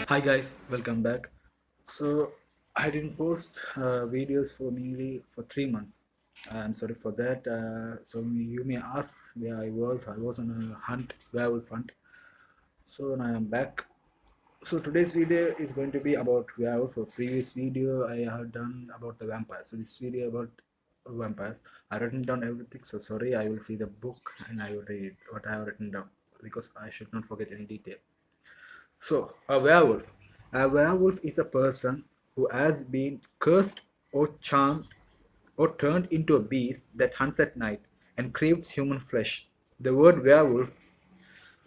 Hi guys, welcome back. So I didn't post videos for nearly for 3 months. I'm sorry for that. You may ask where I was. I was on a hunt, werewolf hunt. So now I'm back. So today's video is going to be about werewolf. For previous video I have done about the vampires. So this video about vampires. I written down everything. So sorry. I will see the book and I will read what I have written down because I should not forget any detail. So, a werewolf. A werewolf is a person who has been cursed or charmed or turned into a beast that hunts at night and craves human flesh. The word werewolf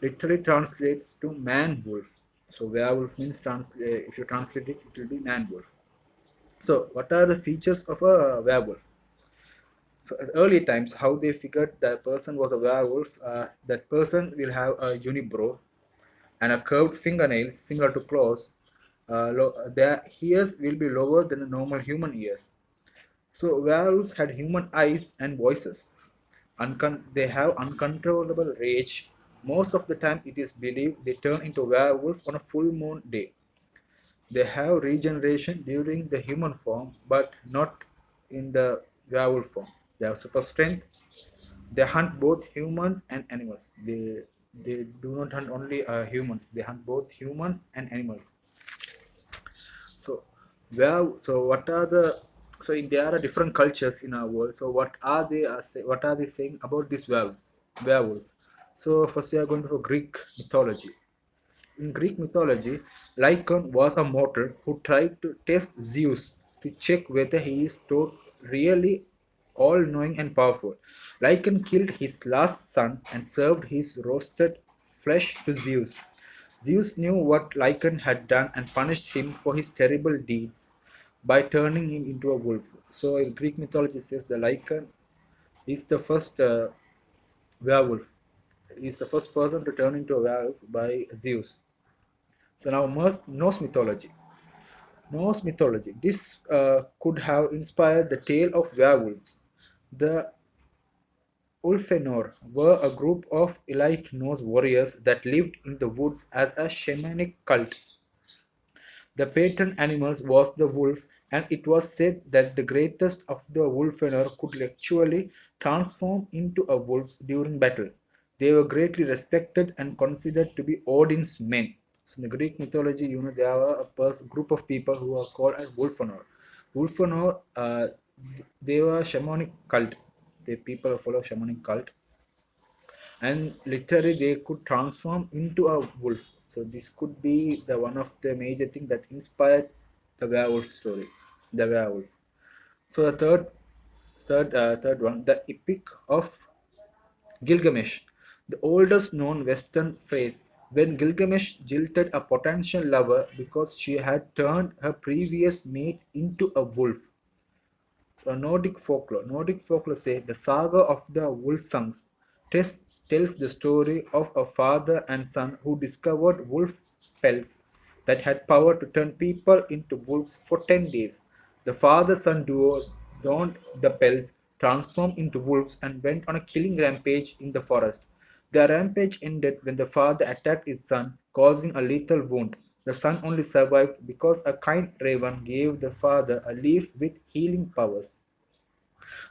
literally translates to man wolf. So, werewolf means if you translate it, it will be man wolf. So, what are the features of a werewolf? So, at early times, how they figured that person was a werewolf, that person will have a unibrow and a curved fingernails similar to claws. Their ears will be lower than the normal human ears. So werewolves had human eyes and voices. They have uncontrollable rage. Most of the time, it is believed they turn into werewolf on a full moon day. They have regeneration during the human form, but not in the werewolf form. They have super strength. They hunt both humans and animals. They do not hunt only humans. They hunt both humans and animals. So what are the there are different cultures in our world. So what are they saying about this werewolf? So first we are going to for Greek mythology. In Greek mythology, Lycaon was a mortal who tried to test Zeus to check whether he is really all knowing and powerful. Lycaon killed his last son and served his roasted flesh to Zeus. Zeus knew what Lycaon had done and punished him for his terrible deeds by turning him into a wolf. So, in Greek mythology, says the Lycaon is the first werewolf. He's the first person to turn into a werewolf by Zeus. So now Norse mythology. Norse mythology. This could have inspired the tale of werewolves. The Ulfenor were a group of elite Norse warriors that lived in the woods as a shamanic cult. The patron animal was the wolf, and it was said that the greatest of the Ulfenor could actually transform into a wolf during battle. They were greatly respected and considered to be Odin's men. So in the Greek mythology, there are group of people who are called as Wolfenor. Wolfenor, they were shamanic cult. The people follow shamanic cult, and literally they could transform into a wolf. So this could be the one of the major thing that inspired the werewolf story, the werewolf. So the third one, the Epic of Gilgamesh, the oldest known Western phrase, when Gilgamesh jilted a potential lover because she had turned her previous mate into a wolf. Nordic folklore. Nordic folklore say the saga of the Wolfsungs tells the story of a father and son who discovered wolf pelts that had power to turn people into wolves for 10 days. The father-son duo donned the pelts, transformed into wolves, and went on a killing rampage in the forest. The rampage ended when the father attacked his son, causing a lethal wound. The son only survived because a kind raven gave the father a leaf with healing powers.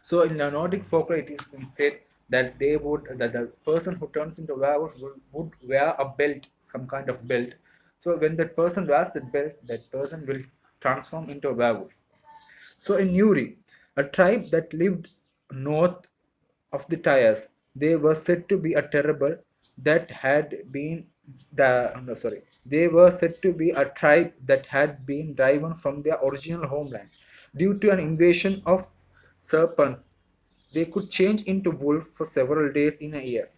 So in the Nordic folklore, it is been said that the person who turns into a werewolf would wear a belt, some kind of belt. So when that person wears that belt, that person will transform into a werewolf. So in Nuri, a tribe that lived north of the Tyres, they were said to be a terrible that had been no, sorry. They were said to be a tribe that had been driven from their original homeland due to an invasion of serpents. They could change into wolf for several days in a year.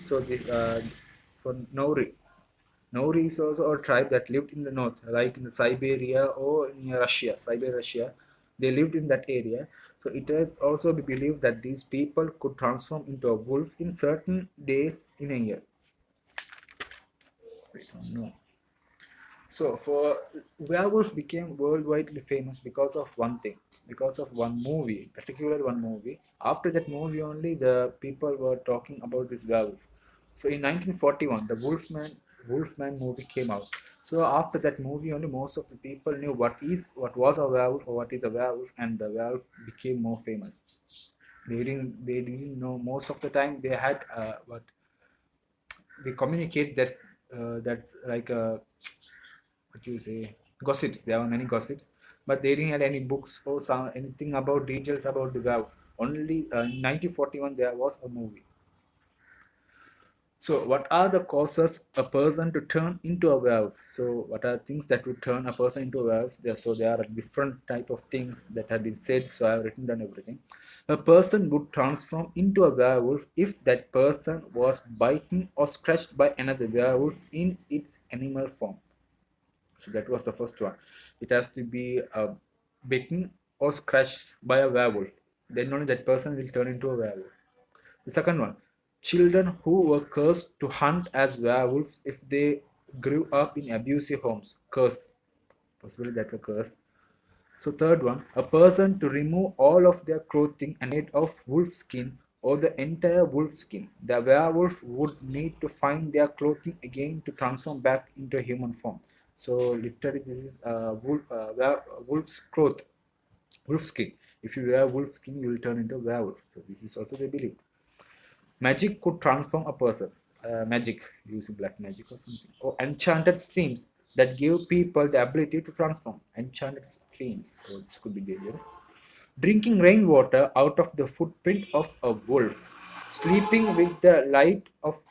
So for Nauri. Nauri is also a tribe that lived in the north, like in Siberia or in Russia, Siberia, Russia. They lived in that area. So it is also believed that these people could transform into a wolf in certain days in a year. I don't know. So for werewolf became worldwide famous because of one thing, because of one movie, particularly one movie. After that movie only, the people were talking about this werewolf. So in 1941, the Wolfman Wolfman movie came out. So after that movie, only most of the people knew what was a werewolf or what is a werewolf, and the werewolf became more famous. They didn't know most of the time. They had what they communicate that's like what you say, gossips. There were many gossips, but they didn't have any books or anything about details about the werewolf. Only in 1941 there was a movie. So, what are the causes a person to turn into a werewolf? So, what are things that would turn a person into a werewolf? There are different type of things that have been said. So, I have written down everything. A person would transform into a werewolf if that person was bitten or scratched by another werewolf in its animal form. So, that was the first one. It has to be bitten or scratched by a werewolf. Then only that person will turn into a werewolf. The second one, children who were cursed to hunt as werewolves if they grew up in abusive homes. Curse. Possibly that's a curse. So third one, a person to remove all of their clothing and made of wolf skin or the entire wolf skin. The werewolf would need to find their clothing again to transform back into a human form. So literally this is wolf's cloth, wolf skin. If you wear wolf skin, you will turn into a werewolf. So this is also the belief. Magic could transform a person. Magic, using black magic or something. Or enchanted streams that give people the ability to transform. Enchanted streams. So this could be dangerous. Drinking rainwater out of the footprint of a wolf. Sleeping with the light of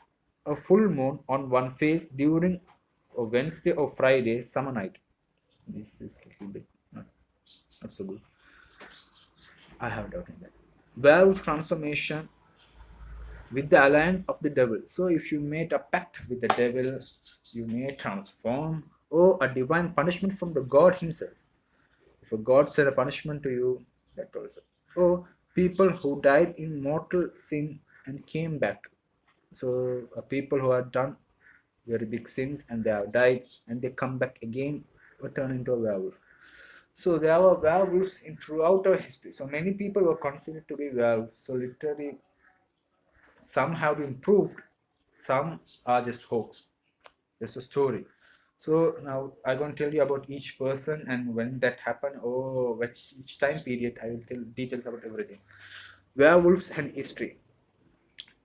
a full moon on one face during a Wednesday or Friday summer night. This is a little bit not so good. I have doubt in that. Werewolf transformation with the alliance of the devil. So if you made a pact with the devil, you may transform, or a divine punishment from the god himself. If a god said a punishment to you, that also. Or people who died in mortal sin and came back. So people who have done very big sins and they have died and they come back again or turn into a werewolf. So there were werewolves in throughout our history. So many people were considered to be werewolves. So literally some have been proved, some are just hoax, just a story. So now I'm going to tell you about each person and when that happened, or which time period. I will tell details about everything. Werewolves and history.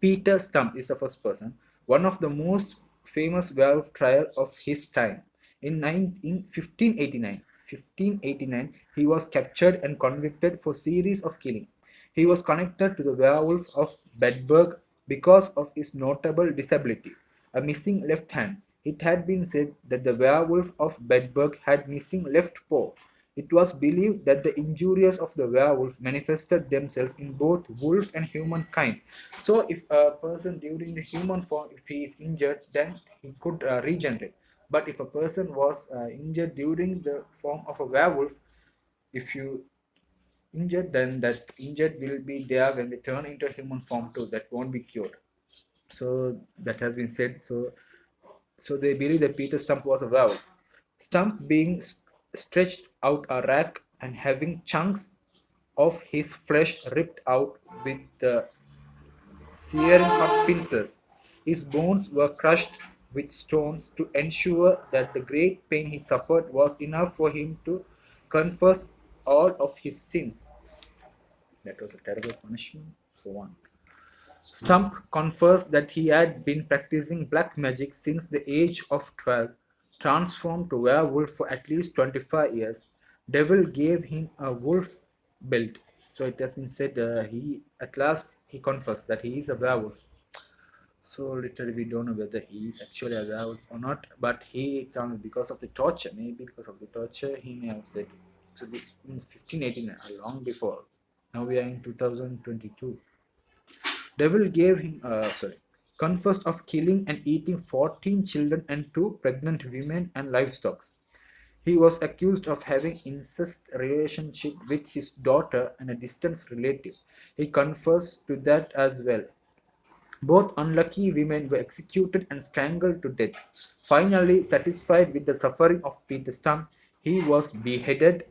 Peter Stump is the first person, one of the most famous werewolf trial of his time. In 1589, he was captured and convicted for series of killing. He was connected to the werewolf of Bedburg because of his notable disability, a missing left hand. It had been said that the werewolf of Bedburg had missing left paw. It was believed that the injuries of the werewolf manifested themselves in both wolf and humankind. So, if a person during the human form, if he is injured, then he could regenerate. But if a person was injured during the form of a werewolf, if you injured, then that injured will be there when they turn into a human form too. That won't be cured. So that has been said. So they believe that Peter Stump was a werewolf. Stump being stretched out a rack and having chunks of his flesh ripped out with the searing hot pincers. His bones were crushed with stones to ensure that the great pain he suffered was enough for him to confess all of his sins. That was a terrible punishment for one. Stump confessed that he had been practicing black magic since the age of 12, transformed to werewolf for at least 25 years. Devil gave him a wolf belt. So it has been said he at last he confessed that he is a werewolf. So literally we don't know whether he is actually a werewolf or not, but he found because of the torture, maybe because of the torture he may have said. So this in 1589, long before. Now we are in 2022. Devil gave him, confessed of killing and eating 14 children and 2 pregnant women and livestock. He was accused of having incest relationship with his daughter and a distant relative. He confessed to that as well. Both unlucky women were executed and strangled to death. Finally, satisfied with the suffering of Peter Stump, he was beheaded.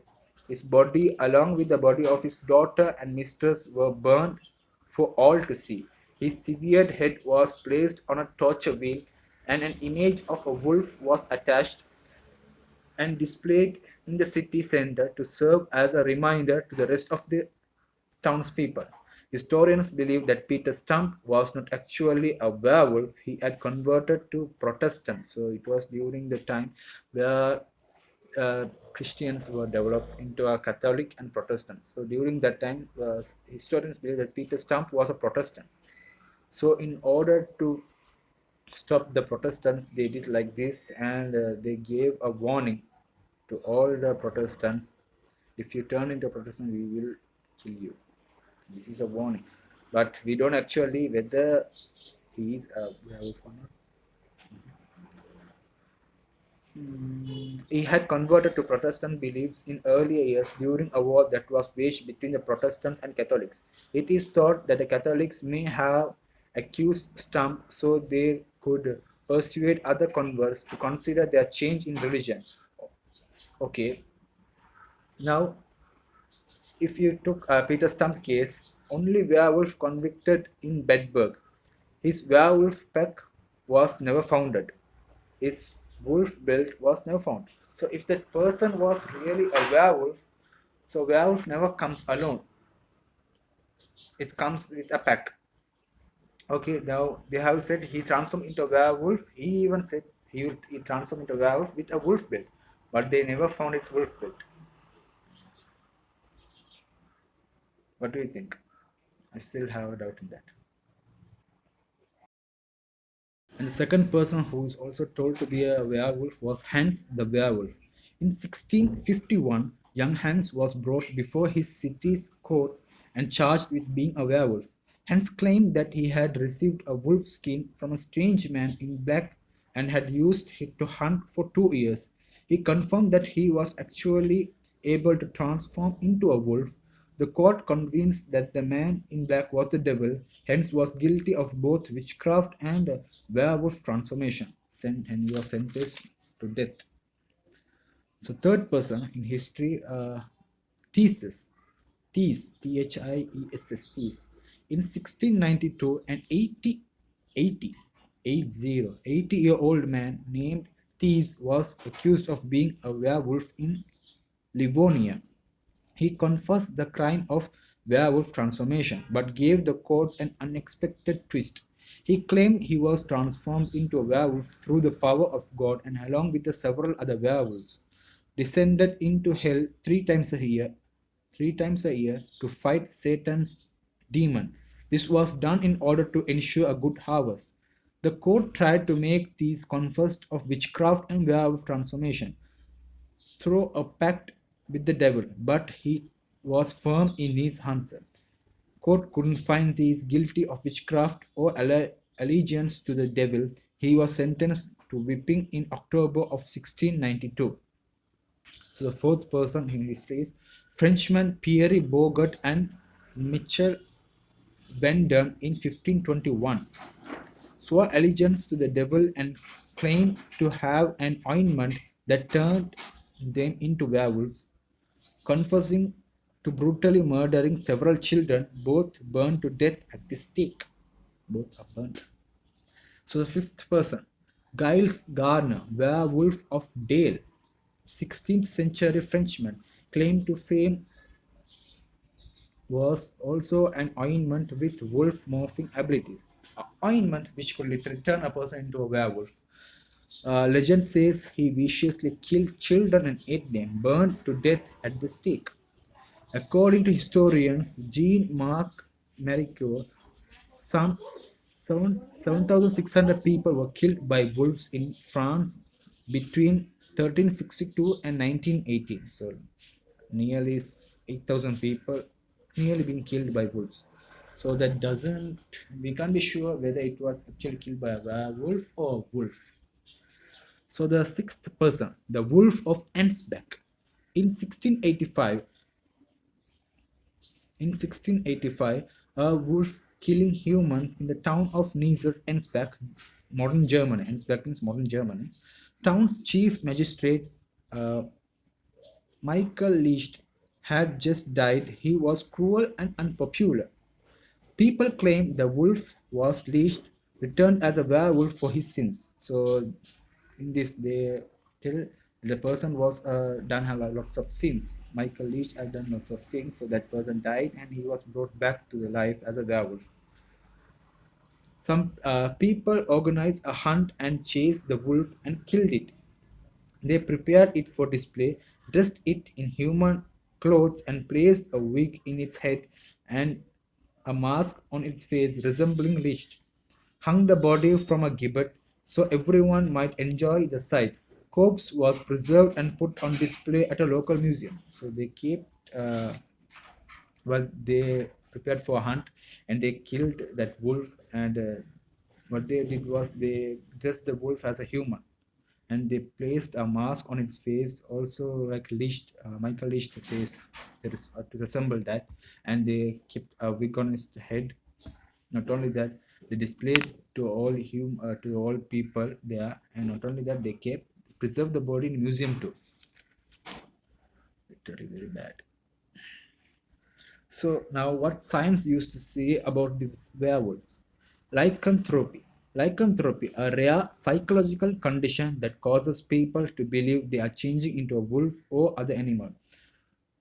His body, along with the body of his daughter and mistress, were burned for all to see. His severed head was placed on a torture wheel and an image of a wolf was attached and displayed in the city center to serve as a reminder to the rest of the townspeople. Historians believe that Peter Stump was not actually a werewolf. He had converted to Protestant. So it was during the time where Christians were developed into a Catholic and Protestant. So during that time, historians believe that Peter Stump was a Protestant. So in order to stop the Protestants, they did like this, and they gave a warning to all the Protestants: if you turn into a Protestant, we will kill you. This is a warning. But we don't actually whether he is a werewolf or not. He had converted to Protestant beliefs in earlier years during a war that was waged between the Protestants and Catholics. It is thought that the Catholics may have accused Stump so they could persuade other converts to consider their change in religion. Okay, now if you took Peter Stump case, only werewolf convicted in Bedburg. His werewolf pack was never founded. His wolf belt was never found. So if that person was really a werewolf, so werewolf never comes alone. It comes with a pack. Okay, now they have said he transformed into a werewolf. He even said he transformed into a werewolf with a wolf belt, but they never found his wolf belt. What do you think? I still have a doubt in that. And the second person who is also told to be a werewolf was Hans the werewolf. In 1651, young Hans was brought before his city's court and charged with being a werewolf. Hans claimed that he had received a wolf skin from a strange man in black and had used it to hunt for 2 years. He confirmed that he was actually able to transform into a wolf. The court convinced that the man in black was the devil, hence was guilty of both witchcraft and werewolf transformation, and he was sentenced to death. So third person in history, Theseus, Thiess, Thiess. In 1692, an 80-year-old man named Thiess was accused of being a werewolf in Livonia. He confessed the crime of werewolf transformation, but gave the courts an unexpected twist. He claimed he was transformed into a werewolf through the power of God and along with the several other werewolves, descended into hell three times a year to fight Satan's demon. This was done in order to ensure a good harvest. The court tried to make these confessed of witchcraft and werewolf transformation through a pact with the devil, but he was firm in his answer. Court couldn't find these guilty of witchcraft or allegiance to the devil. He was sentenced to whipping in October of 1692. So the fourth person in history is Frenchmen Pierre Bourget and Michel Vendome in 1521. Swore allegiance to the devil and claimed to have an ointment that turned them into werewolves, confessing to brutally murdering several children, both burned to death at the stake. Both are burned. So the fifth person, Giles Garner, werewolf of Dale, 16th century Frenchman, claimed to fame was also an ointment with wolf morphing abilities. An ointment which could literally turn a person into a werewolf. Legend says he viciously killed children and ate them, burned to death at the stake. According to historians Jean-Marc Maricourt, some 7,600 people were killed by wolves in France between 1362 and 1918. So nearly 8,000 people nearly been killed by wolves. So that doesn't, we can't be sure whether it was actually killed by a werewolf or a wolf. So the sixth person, the Wolf of Ansbach. In 1685, a wolf killing humans in the town of Nieses, Ansbach, modern Germany. Ansbach means modern Germany. Town's chief magistrate, Michael Licht, had just died. He was cruel and unpopular. People claimed the wolf was leashed returned as a werewolf for his sins. So in this they tell the person was done have lots of sins. Michael Leach had done lots of sins, so that person died and he was brought back to the life as a werewolf. Some people organized a hunt and chased the wolf and killed it. They prepared it for display, dressed it in human clothes, and placed a wig in its head and a mask on its face resembling Lich. Hung the body from a gibbet so everyone might enjoy the sight. Corpse was preserved and put on display at a local museum. So they kept, they prepared for a hunt and they killed that wolf. And what they did was they dressed the wolf as a human and they placed a mask on its face, also like leashed Michael leashed the face that is, to resemble that, and they kept a wig on its head. Not only that, they displayed to to all people there, and not only that, they kept preserved the body in museum too. Literally very bad. So now, what science used to say about these werewolves? Lycanthropy. Lycanthropy, a rare psychological condition that causes people to believe they are changing into a wolf or other animal.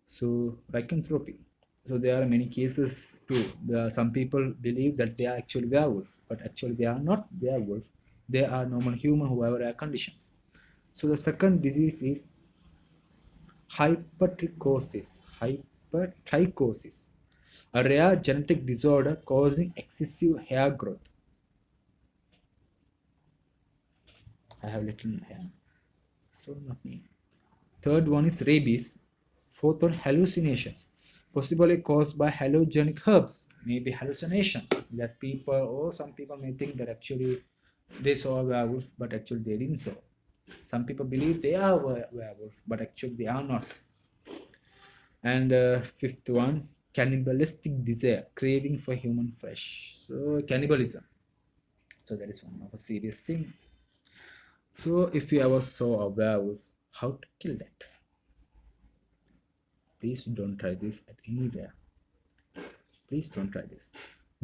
So lycanthropy. So there are many cases too. There are some people believe that they are actually werewolf, but actually they are not werewolf. They are normal human who have rare conditions. So the second disease is hypertrichosis. Hypertrichosis, a rare genetic disorder causing excessive hair growth. I have little hair, so not me. Third one is rabies. Fourth one, hallucinations, possibly caused by hallucinogenic herbs. Maybe hallucination that people or some people may think that actually they saw a werewolf, but actually they didn't saw. Some people believe they are a werewolf, but actually they are not. And fifth one, cannibalistic desire, craving for human flesh. So cannibalism. So that is one of a serious thing. So if you ever saw a werewolf, how to kill that? Please don't try this at anywhere. Please don't try this.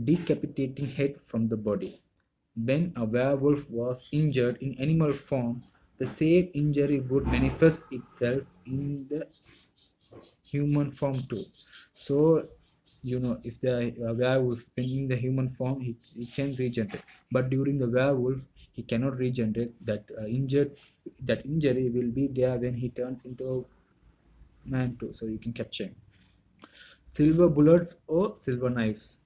Decapitating head from the body. When a werewolf was injured in animal form, the same injury would manifest itself in the human form too. So, if the werewolf when in the human form, he can regenerate, but during the werewolf, he cannot regenerate. That injury will be there when he turns into a man too. So you can capture him. Silver bullets or silver knives.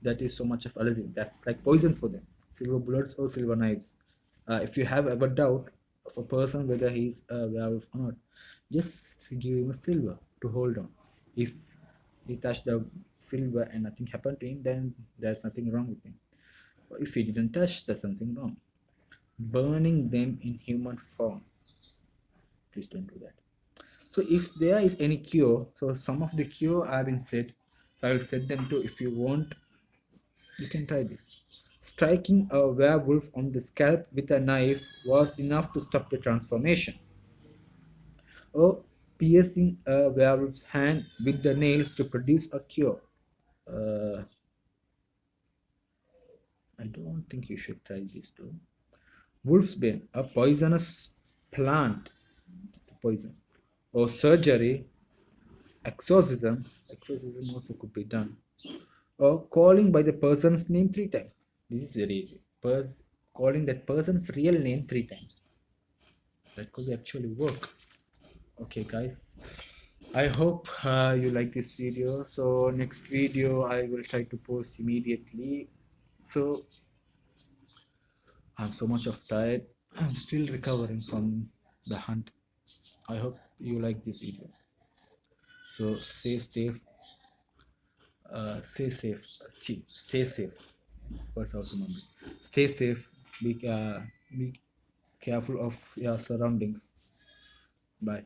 That is so much of allergy. That's like poison for them. Silver bullets or silver knives. If you have ever doubt of a person whether he's a werewolf or not, just give him a silver to hold on. If he touched the silver and nothing happened to him, then there's nothing wrong with him. But if he didn't touch, there's something wrong. Burning them in human form. Please don't do that. So if there is any cure, so some of the cure have been said, so I will set them to. If you want, you can try this. Striking a werewolf on the scalp with a knife was enough to stop the transformation. Or piercing a werewolf's hand with the nails to produce a cure. I don't think you should try this too. Wolfsbane, a poisonous plant. It's a poison. Or surgery, exorcism also could be done. Or calling by the person's name 3 times. This is very easy. Calling that person's real name 3 times. That could actually work. Okay, guys. I hope you like this video. So next video I will try to post immediately. So I'm so much of tired. I'm still recovering from the hunt. I hope you like this video. So stay safe. Stay safe. Stay safe. What's also memory. Stay safe. Be careful of your surroundings. Bye.